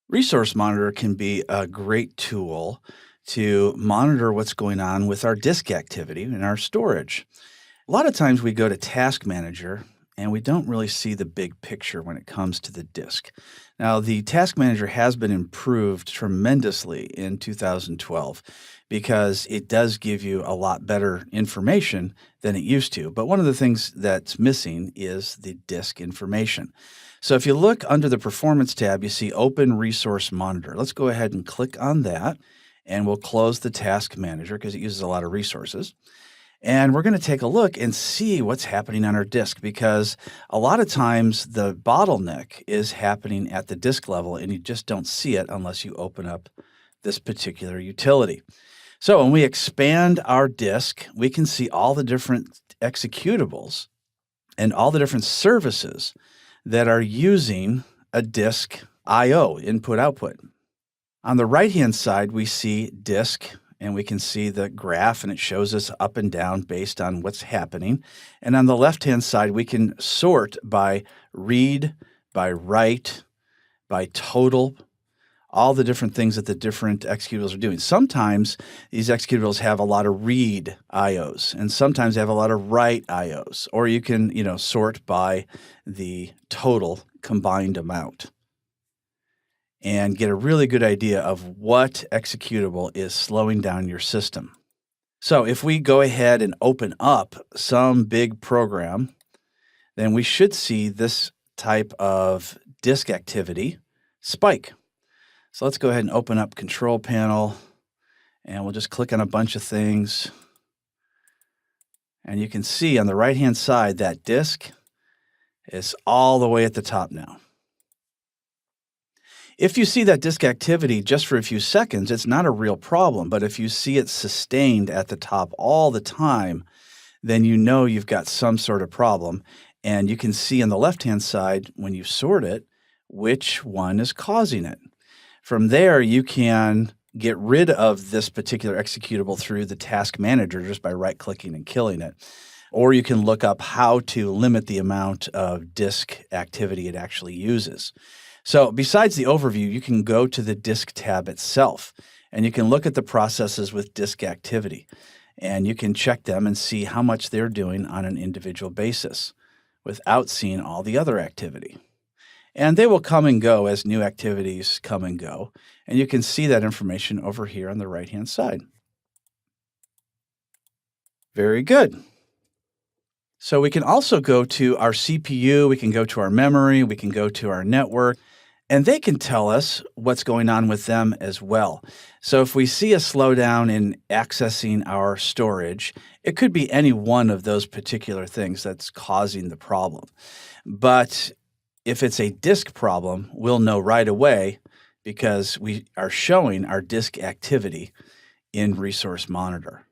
Resource Monitor can be a great tool to monitor what's going on with our disk activity and our storage. A lot of times we go to Task Manager and we don't really see the big picture when it comes to the disk. Now, the Task Manager has been improved tremendously in 2012 because it does give you a lot better information than it used to. But one of the things that's missing is the disk information. So if you look under the Performance tab, you see Open Resource Monitor. Let's go ahead and click on that, and we'll close the Task Manager because it uses a lot of resources. And we're going to take a look and see what's happening on our disk because a lot of times the bottleneck is happening at the disk level and you just don't see it unless you open up this particular utility. So when we expand our disk, we can see all the different executables and all the different services that are using a disk I/O, input-output. On the right-hand side, we see disk, and we can see the graph, and it shows us up and down based on what's happening. And on the left-hand side, we can sort by read, by write, by total, all the different things that the different executables are doing. Sometimes these executables have a lot of read IOs, and sometimes they have a lot of write IOs, or you can, sort by the total combined amount and get a really good idea of what executable is slowing down your system. So if we go ahead and open up some big program, then we should see this type of disk activity spike. So let's go ahead and open up Control Panel, and we'll just click on a bunch of things. And you can see on the right-hand side that disk is all the way at the top now. If you see that disk activity just for a few seconds, it's not a real problem. But if you see it sustained at the top all the time, then you know you've got some sort of problem. And you can see on the left-hand side, when you sort it, which one is causing it. From there, you can get rid of this particular executable through the Task Manager just by right-clicking and killing it. Or you can look up how to limit the amount of disk activity it actually uses. So besides the overview, you can go to the Disk tab itself, and you can look at the processes with disk activity, and you can check them and see how much they're doing on an individual basis without seeing all the other activity. And they will come and go as new activities come and go, and you can see that information over here on the right-hand side. Very good. So we can also go to our CPU, we can go to our memory, we can go to our network, and they can tell us what's going on with them as well. So if we see a slowdown in accessing our storage, it could be any one of those particular things that's causing the problem. But if it's a disk problem, we'll know right away because we are showing our disk activity in Resource Monitor.